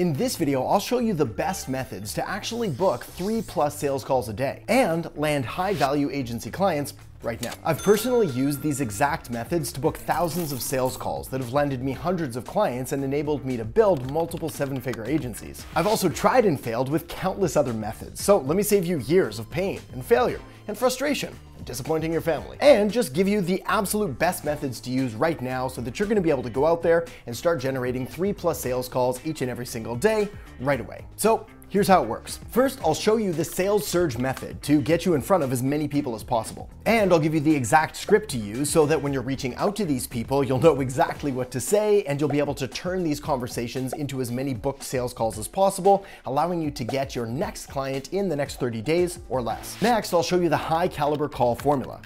In this video, I'll show you the best methods to actually book 3+ sales calls a day and land high-value agency clients right now. I've personally used these exact methods to book thousands of sales calls that have landed me hundreds of clients and enabled me to build multiple 7-figure agencies. I've also tried and failed with countless other methods, so let me save you years of pain and failure and frustration and disappointing your family, and just give you the absolute best methods to use right now so that you're gonna be able to go out there and start generating 3+ sales calls each and every single day right away. So here's how it works. First, I'll show you the sales surge method to get you in front of as many people as possible. And I'll give you the exact script to use so that when you're reaching out to these people, you'll know exactly what to say and you'll be able to turn these conversations into as many booked sales calls as possible, allowing you to get your next client in the next 30 days or less. Next, I'll show you the high caliber call formula.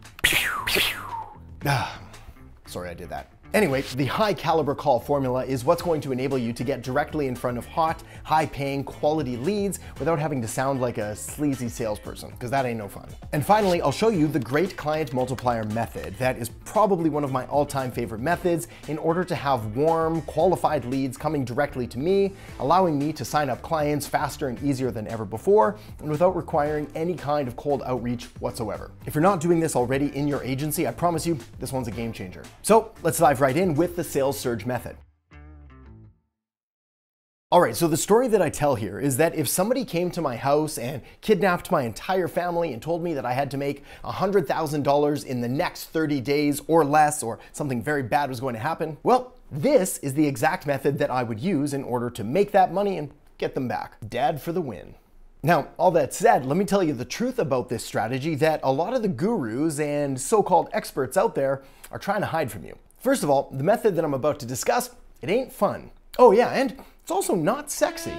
Sorry, I did that. Anyway, the high caliber call formula is what's going to enable you to get directly in front of hot, high paying, quality leads without having to sound like a sleazy salesperson, because that ain't no fun. And finally, I'll show you the great client multiplier method that is probably one of my all-time favorite methods in order to have warm, qualified leads coming directly to me, allowing me to sign up clients faster and easier than ever before, and without requiring any kind of cold outreach whatsoever. If you're not doing this already in your agency, I promise you, this one's a game changer. So let's dive right in with the sales surge method. All right, so the story that I tell here is that if somebody came to my house and kidnapped my entire family and told me that I had to make $100,000 in the next 30 days or less, or something very bad was going to happen, well, this is the exact method that I would use in order to make that money and get them back. Dad for the win. Now, all that said, let me tell you the truth about this strategy that a lot of the gurus and so-called experts out there are trying to hide from you. First of all, the method that I'm about to discuss, it ain't fun. Oh yeah, and it's also not sexy.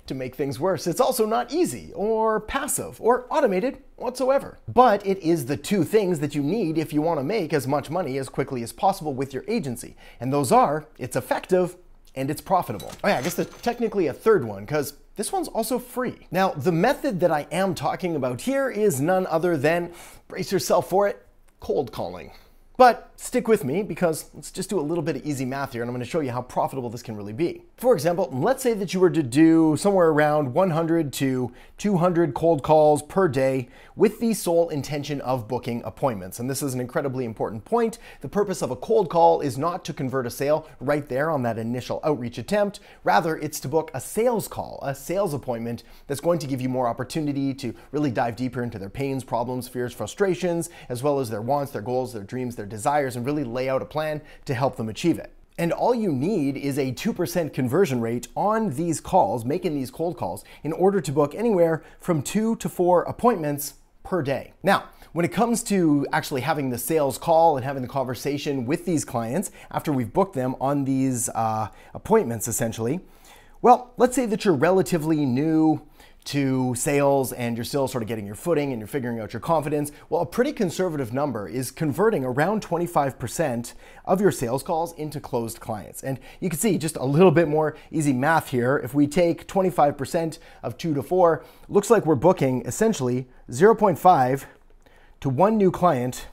To make things worse, it's also not easy or passive or automated whatsoever. But it is the two things that you need if you want to make as much money as quickly as possible with your agency. And those are, it's effective and it's profitable. Oh yeah, I guess there's technically a third one, because this one's also free. Now, the method that I am talking about here is none other than, brace yourself for it, cold calling. But stick with me because let's just do a little bit of easy math here and I'm going to show you how profitable this can really be. For example, let's say that you were to do somewhere around 100 to 200 cold calls per day with the sole intention of booking appointments. And this is an incredibly important point. The purpose of a cold call is not to convert a sale right there on that initial outreach attempt. Rather, it's to book a sales call, a sales appointment that's going to give you more opportunity to really dive deeper into their pains, problems, fears, frustrations, as well as their wants, their goals, their dreams, their desires, and really lay out a plan to help them achieve it. And all you need is a 2% conversion rate on these calls, making these cold calls, in order to book anywhere from 2 to 4 appointments per day. Now, when it comes to actually having the sales call and having the conversation with these clients after we've booked them on these appointments, essentially, well, let's say that you're relatively new to sales and you're still sort of getting your footing and you're figuring out your confidence. Well, a pretty conservative number is converting around 25% of your sales calls into closed clients. And you can see just a little bit more easy math here. If we take 25% of 2 to 4, looks like we're booking essentially 0.5 to 1 new client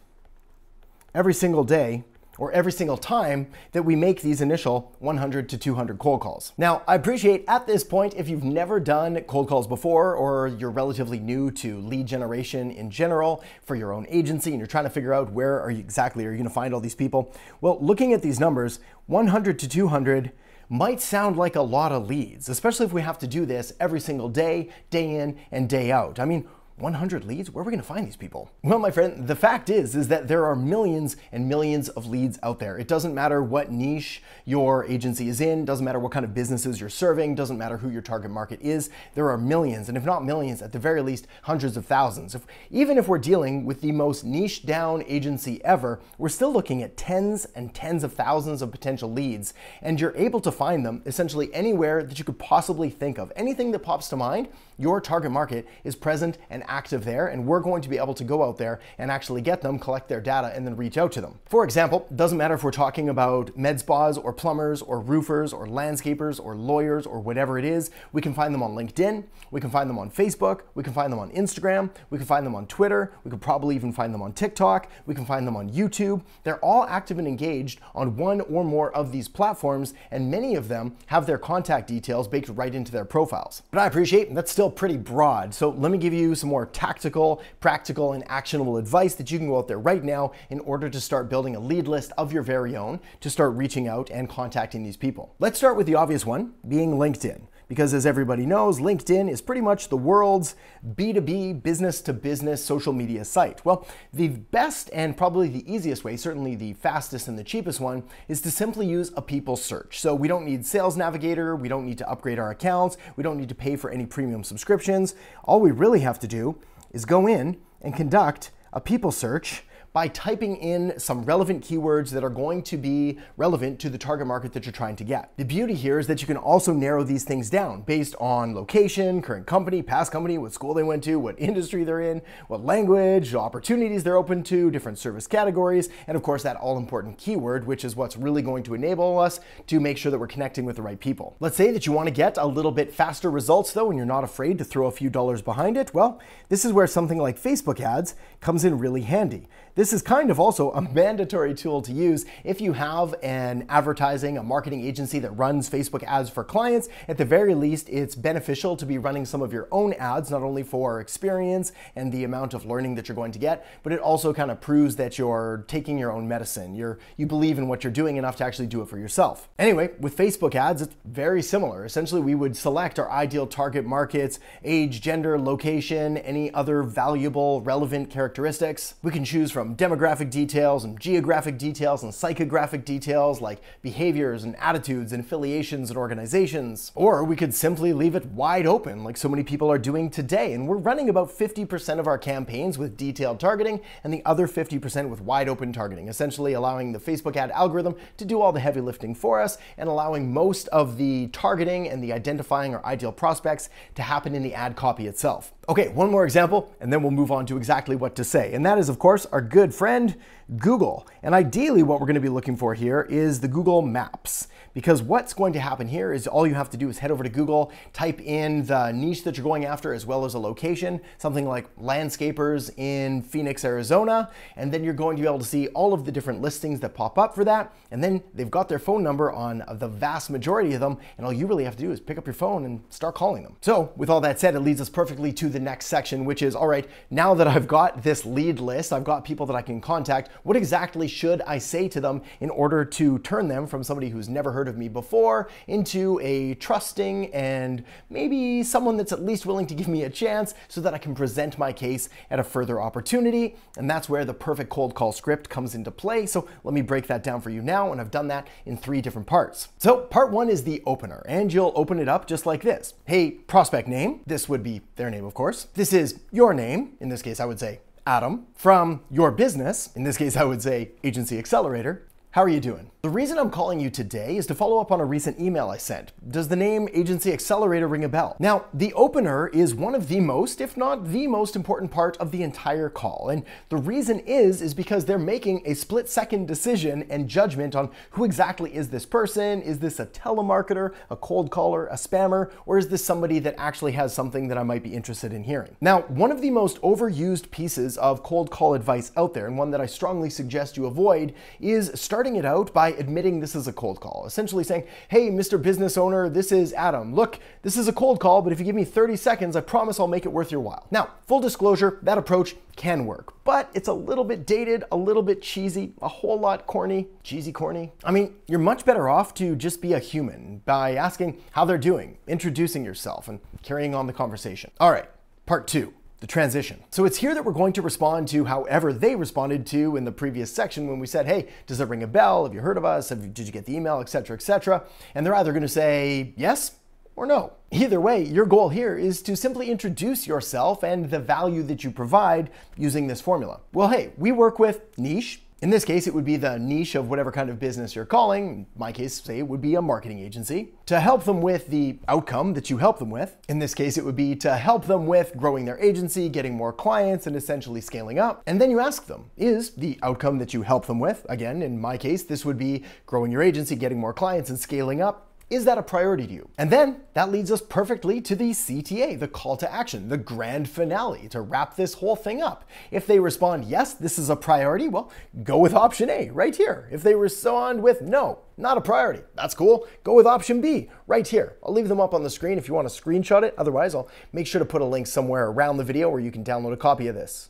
every single day, or every single time that we make these initial 100 to 200 cold calls. Now, I appreciate at this point, if you've never done cold calls before, or you're relatively new to lead generation in general for your own agency, and you're trying to figure out where are you gonna find all these people? Well, looking at these numbers, 100 to 200 might sound like a lot of leads, especially if we have to do this every single day, day in and day out. I mean, 100 leads? Where are we going to find these people? Well, my friend, the fact is that there are millions and millions of leads out there. It doesn't matter what niche your agency is in, doesn't matter what kind of businesses you're serving, doesn't matter who your target market is. There are millions, and if not millions, at the very least, hundreds of thousands. Even if we're dealing with the most niche down agency ever, we're still looking at tens and tens of thousands of potential leads, and you're able to find them essentially anywhere that you could possibly think of. Anything that pops to mind, your target market is present and and active there, and we're going to be able to go out there and actually get them, collect their data, and then reach out to them. For example, it doesn't matter if we're talking about med spas or plumbers or roofers or landscapers or lawyers or whatever it is. We can find them on LinkedIn, we can find them on Facebook, we can find them on Instagram, we can find them on Twitter, we could probably even find them on TikTok, we can find them on YouTube. They're all active and engaged on one or more of these platforms, and many of them have their contact details baked right into their profiles. But I appreciate that's still pretty broad, so let me give you some more tactical, practical, and actionable advice that you can go out there right now in order to start building a lead list of your very own to start reaching out and contacting these people. Let's start with the obvious one, being LinkedIn. Because as everybody knows, LinkedIn is pretty much the world's B2B, business-to-business social media site. Well, the best and probably the easiest way, certainly the fastest and the cheapest one, is to simply use a people search. So we don't need Sales Navigator, we don't need to upgrade our accounts, we don't need to pay for any premium subscriptions. All we really have to do is go in and conduct a people search by typing in some relevant keywords that are going to be relevant to the target market that you're trying to get. The beauty here is that you can also narrow these things down based on location, current company, past company, what school they went to, what industry they're in, what language, opportunities they're open to, different service categories, and of course that all-important keyword, which is what's really going to enable us to make sure that we're connecting with the right people. Let's say that you want to get a little bit faster results though, and you're not afraid to throw a few dollars behind it. Well, this is where something like Facebook ads comes in really handy. This is kind of also a mandatory tool to use if you have an advertising, a marketing agency that runs Facebook ads for clients. At the very least, it's beneficial to be running some of your own ads, not only for experience and the amount of learning that you're going to get, but it also kind of proves that you're taking your own medicine. You believe in what you're doing enough to actually do it for yourself. Anyway, with Facebook ads, it's very similar. Essentially, we would select our ideal target markets, age, gender, location, any other valuable, relevant characteristics. We can choose from demographic details and geographic details and psychographic details like behaviors and attitudes and affiliations and organizations. Or we could simply leave it wide open like so many people are doing today. And we're running about 50% of our campaigns with detailed targeting and the other 50% with wide open targeting, essentially allowing the Facebook ad algorithm to do all the heavy lifting for us and allowing most of the targeting and the identifying our ideal prospects to happen in the ad copy itself. Okay, one more example, and then we'll move on to exactly what to say. And that is, of course, our good friend, Google. And ideally, what we're going to be looking for here is the Google Maps. Because what's going to happen here is all you have to do is head over to Google, type in the niche that you're going after as well as a location, something like landscapers in Phoenix, Arizona, and then you're going to be able to see all of the different listings that pop up for that. And then they've got their phone number on the vast majority of them, and all you really have to do is pick up your phone and start calling them. So with all that said, it leads us perfectly to the next section, which is, all right, now that I've got this lead list, I've got people that I can contact, what exactly should I say to them in order to turn them from somebody who's never heard of me before into a trusting and maybe someone that's at least willing to give me a chance so that I can present my case at a further opportunity. And that's where the perfect cold call script comes into play. So let me break that down for you now, and I've done that in 3 different parts. So part 1 is the opener, and you'll open it up just like this. Hey, prospect name. This would be their name, of course. This is your name. In this case, I would say Adam. From your business. In this case, I would say Agency Accelerator. How are you doing? The reason I'm calling you today is to follow up on a recent email I sent. Does the name Agency Accelerator ring a bell? Now, the opener is one of the most, if not the most important part of the entire call. And the reason is because they're making a split-second decision and judgment on who exactly is this person. Is this a telemarketer, a cold caller, a spammer, or is this somebody that actually has something that I might be interested in hearing? Now, one of the most overused pieces of cold call advice out there, and one that I strongly suggest you avoid, is starting it out by admitting this is a cold call. Essentially saying, hey, Mr. Business Owner, this is Adam. Look, this is a cold call, but if you give me 30 seconds, I promise I'll make it worth your while. Now, full disclosure, that approach can work, but it's a little bit dated, a little bit cheesy, a whole lot corny. Cheesy corny? I mean, you're much better off to just be a human by asking how they're doing, introducing yourself, and carrying on the conversation. All right, part 2. The transition. So it's here that we're going to respond to however they responded to in the previous section when we said, hey, does it ring a bell? Have you heard of us? Did you get the email, etc., etc.? And they're either going to say yes or no. Either way, your goal here is to simply introduce yourself and the value that you provide using this formula. Well, hey, we work with niche, In this case, it would be the niche of whatever kind of business you're calling. In my case, say it would be a marketing agency. To help them with the outcome that you help them with. In this case, it would be to help them with growing their agency, getting more clients, and essentially scaling up. And then you ask them, is the outcome that you help them with, again, in my case, this would be growing your agency, getting more clients, and scaling up, is that a priority to you? And then that leads us perfectly to the CTA, the call to action, the grand finale to wrap this whole thing up. If they respond, yes, this is a priority, well, go with option A right here. If they respond with no, not a priority, that's cool. Go with option B right here. I'll leave them up on the screen if you want to screenshot it. Otherwise, I'll make sure to put a link somewhere around the video where you can download a copy of this.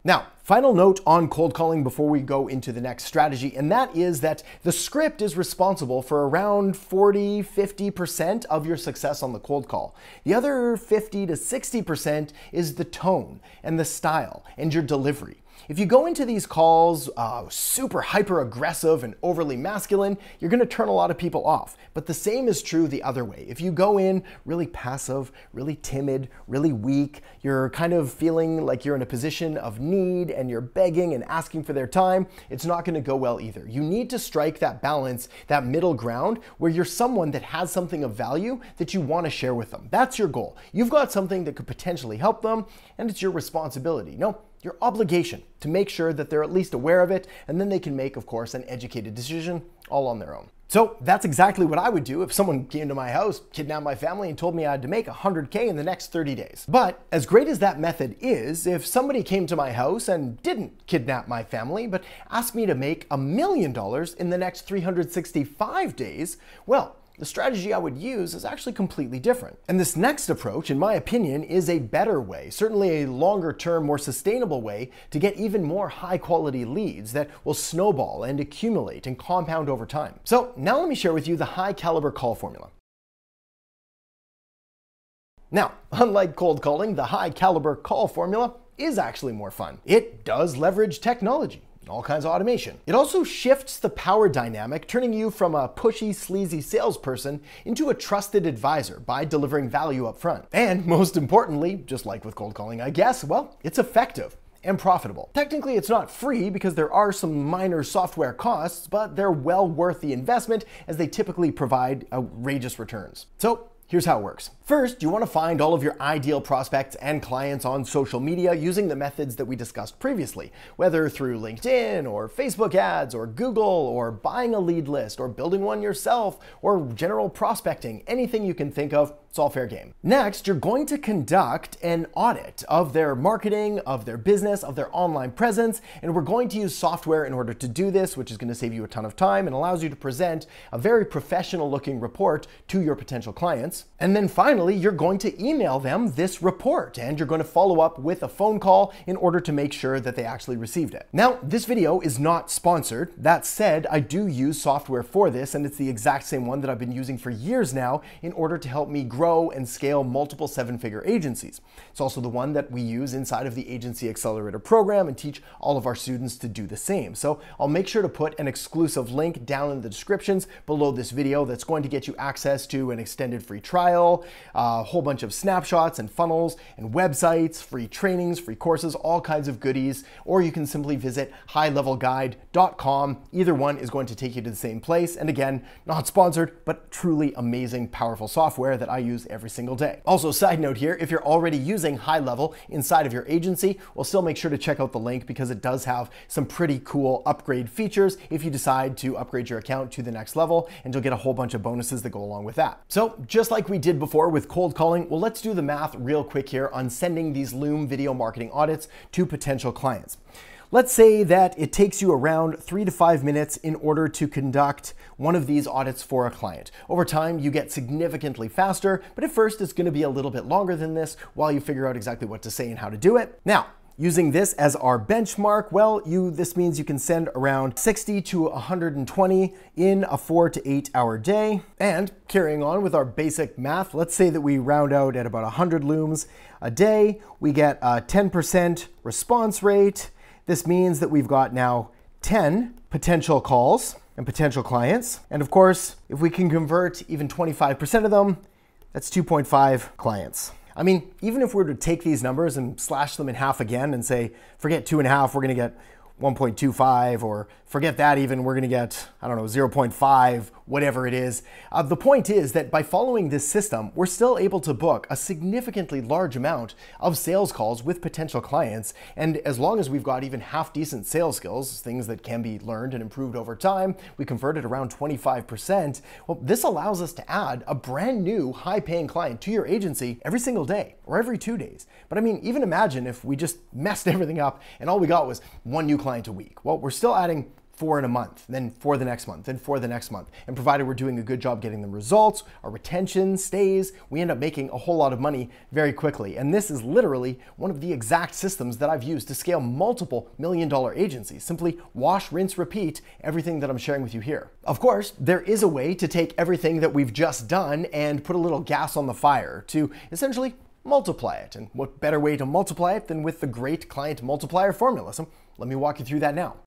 Now, final note on cold calling before we go into the next strategy, and that is that the script is responsible for around 40–50% of your success on the cold call. The other 50 to 60% is the tone and the style and your delivery. If you go into these calls super hyper aggressive and overly masculine, you're going to turn a lot of people off. But the same is true the other way. If you go in really passive, really timid, really weak, you're kind of feeling like you're in a position of need and you're begging and asking for their time, it's not going to go well either. You need to strike that balance, that middle ground where you're someone that has something of value that you want to share with them. That's your goal. You've got something that could potentially help them, and it's your responsibility. No, your obligation to make sure that they're at least aware of it, and then they can make, of course, an educated decision all on their own. So that's exactly what I would do if someone came to my house, kidnapped my family, and told me I had to make $100K in the next 30 days. But as great as that method is, if somebody came to my house and didn't kidnap my family, but asked me to make $1 million in the next 365 days, well, the strategy I would use is actually completely different. And this next approach, in my opinion, is a better way, certainly a longer term, more sustainable way to get even more high quality leads that will snowball and accumulate and compound over time. So now let me share with you the high caliber call formula. Now, unlike cold calling, the high caliber call formula is actually more fun. It does leverage technology. All kinds of automation. It also shifts the power dynamic, turning you from a pushy, sleazy salesperson into a trusted advisor by delivering value up front. And most importantly, just like with cold calling, I guess, well, it's effective and profitable. Technically, it's not free because there are some minor software costs, but they're well worth the investment as they typically provide outrageous returns. So here's how it works. First, you want to find all of your ideal prospects and clients on social media using the methods that we discussed previously, whether through LinkedIn or Facebook ads or Google or buying a lead list or building one yourself or general prospecting, anything you can think of, it's all fair game. Next, you're going to conduct an audit of their marketing, of their business, of their online presence, and we're going to use software in order to do this, which is going to save you a ton of time and allows you to present a very professional looking report to your potential clients. And then finally, you're going to email them this report and you're going to follow up with a phone call in order to make sure that they actually received it. Now, this video is not sponsored. That said, I do use software for this, and it's the exact same one that I've been using for years now in order to help me grow and scale multiple seven-figure agencies. It's also the one that we use inside of the Agency Accelerator program and teach all of our students to do the same. So I'll make sure to put an exclusive link down in the descriptions below this video that's going to get you access to an extended free trial, a whole bunch of snapshots and funnels and websites, free trainings, free courses, all kinds of goodies, or you can simply visit highlevelguide.com. Either one is going to take you to the same place. And again, not sponsored, but truly amazing, powerful software that I use every single day. Also, side note here, if you're already using HighLevel inside of your agency, well, still make sure to check out the link because it does have some pretty cool upgrade features if you decide to upgrade your account to the next level, and you'll get a whole bunch of bonuses that go along with that. So just like we did before with cold calling, well, let's do the math real quick here on sending these Loom video marketing audits to potential clients. Let's say that it takes you around 3 to 5 minutes in order to conduct one of these audits for a client. Over time, you get significantly faster, but at first it's going to be a little bit longer than this while you figure out exactly what to say and how to do it. Now, using this as our benchmark, well, this means you can send around 60 to 120 in a 4 to 8 hour day. And carrying on with our basic math, let's say that we round out at about 100 looms a day. We get a 10% response rate. This means that we've got now 10 potential calls and potential clients. And of course, if we can convert even 25% of them, that's 2.5 clients. I mean, even if we were to take these numbers and slash them in half again and say, forget 2.5, we're gonna get 1.25, or forget that even, we're gonna get, I don't know, 0.5, whatever it is. The point is that by following this system, we're still able to book a significantly large amount of sales calls with potential clients. And as long as we've got even half decent sales skills, things that can be learned and improved over time, we convert at around 25%. Well, this allows us to add a brand new high paying client to your agency every single day or every 2 days. But I mean, even imagine if we just messed everything up and all we got was one new client a week. Well, we're still adding 4 in a month, then 4 the next month, then 4 the next month. And provided we're doing a good job getting them results, our retention stays, we end up making a whole lot of money very quickly. And this is literally one of the exact systems that I've used to scale multiple million-dollar agencies. Simply wash, rinse, repeat everything that I'm sharing with you here. Of course, there is a way to take everything that we've just done and put a little gas on the fire to essentially multiply it. And what better way to multiply it than with the great client multiplier formula? So let me walk you through that now.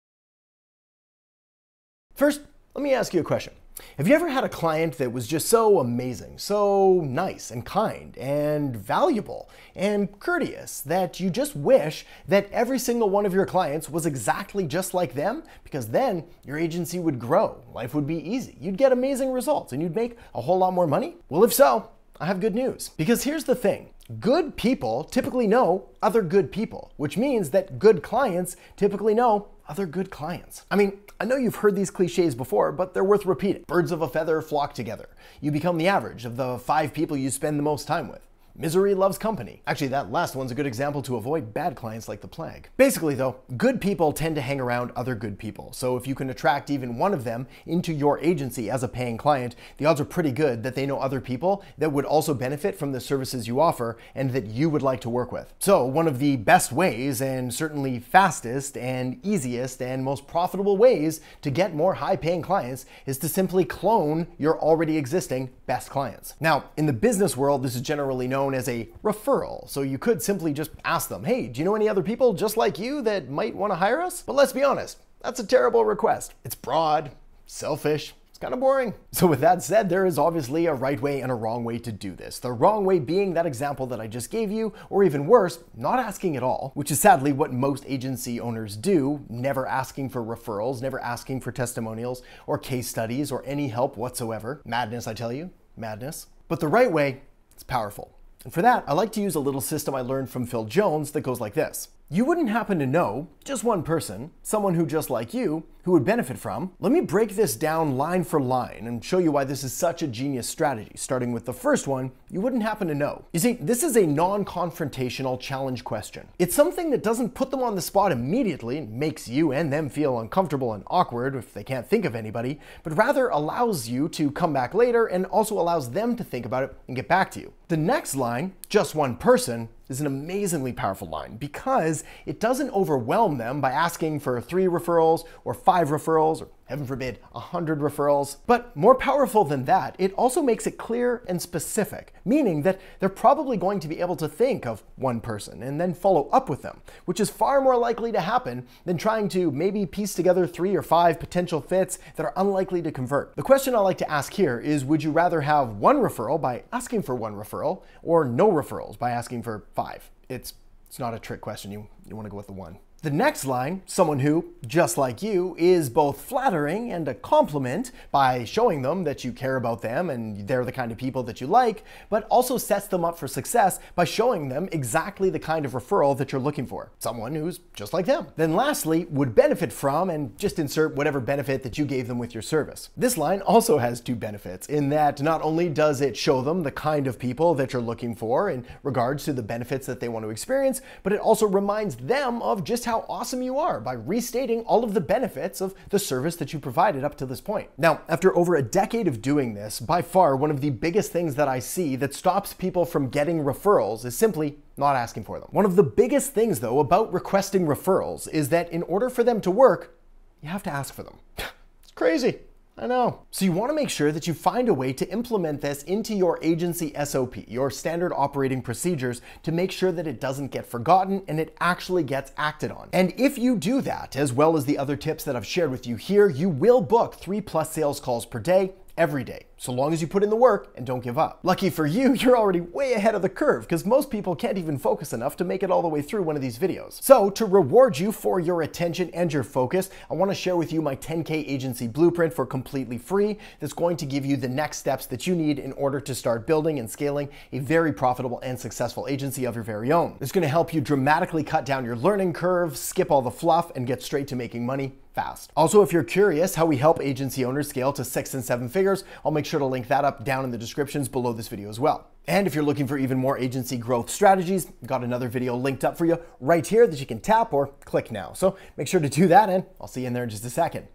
First, let me ask you a question. Have you ever had a client that was just so amazing, so nice and kind and valuable and courteous that you just wish that every single one of your clients was exactly just like them? Because then your agency would grow, life would be easy, you'd get amazing results, and you'd make a whole lot more money? Well, if so, I have good news. Because here's the thing. Good people typically know other good people, which means that good clients typically know other good clients. I mean, I know you've heard these cliches before, but they're worth repeating. Birds of a feather flock together. You become the average of the 5 people you spend the most time with. Misery loves company. Actually, that last one's a good example to avoid bad clients like the plague. Basically though, good people tend to hang around other good people. So if you can attract even one of them into your agency as a paying client, the odds are pretty good that they know other people that would also benefit from the services you offer and that you would like to work with. So one of the best ways, and certainly fastest and easiest and most profitable ways to get more high paying clients is to simply clone your already existing best clients. Now, in the business world, this is generally known as a referral. So you could simply just ask them, hey, do you know any other people just like you that might want to hire us? But let's be honest, that's a terrible request. It's broad, selfish, it's kind of boring. So with that said, there is obviously a right way and a wrong way to do this. The wrong way being that example that I just gave you, or even worse, not asking at all, which is sadly what most agency owners do, never asking for referrals, never asking for testimonials or case studies or any help whatsoever. Madness, I tell you, madness. But the right way, it's powerful. And for that, I like to use a little system I learned from Phil Jones that goes like this. You wouldn't happen to know just one person, someone who just like you, who would benefit from. Let me break this down line for line and show you why this is such a genius strategy. Starting with the first one, you wouldn't happen to know. You see, this is a non-confrontational challenge question. It's something that doesn't put them on the spot immediately and makes you and them feel uncomfortable and awkward if they can't think of anybody, but rather allows you to come back later and also allows them to think about it and get back to you. The next line, just one person, is an amazingly powerful line because it doesn't overwhelm them by asking for 3 referrals or 5 referrals or heaven forbid 100 referrals. But more powerful than that, it also makes it clear and specific, meaning that they're probably going to be able to think of one person and then follow up with them, which is far more likely to happen than trying to maybe piece together 3 or 5 potential fits that are unlikely to convert. The question I like to ask here is, would you rather have 1 referral by asking for 1 referral or no referrals by asking for 5? It's not a trick question. You want to go with the 1. The next line, someone who, just like you, is both flattering and a compliment by showing them that you care about them and they're the kind of people that you like, but also sets them up for success by showing them exactly the kind of referral that you're looking for. Someone who's just like them. Then lastly, would benefit from, and just insert whatever benefit that you gave them with your service. This line also has 2 benefits in that not only does it show them the kind of people that you're looking for in regards to the benefits that they want to experience, but it also reminds them of just how awesome you are by restating all of the benefits of the service that you provided up to this point. Now, after over a decade of doing this, by far one of the biggest things that I see that stops people from getting referrals is simply not asking for them. One of the biggest things though about requesting referrals is that in order for them to work, you have to ask for them. It's crazy. I know. So you want to make sure that you find a way to implement this into your agency SOP, your standard operating procedures, to make sure that it doesn't get forgotten and it actually gets acted on. And if you do that, as well as the other tips that I've shared with you here, you will book 3+ sales calls per day, every day. so long as you put in the work and don't give up. Lucky for you, you're already way ahead of the curve because most people can't even focus enough to make it all the way through one of these videos. So to reward you for your attention and your focus, I want to share with you my 10K agency blueprint for completely free that's going to give you the next steps that you need in order to start building and scaling a very profitable and successful agency of your very own. It's going to help you dramatically cut down your learning curve, skip all the fluff, and get straight to making money fast. Also, if you're curious how we help agency owners scale to 6 and 7 figures, I'll make sure to link that up down in the descriptions below this video as well. And if you're looking for even more agency growth strategies, got another video linked up for you right here that you can tap or click now. So make sure to do that, and I'll see you in there in just a second.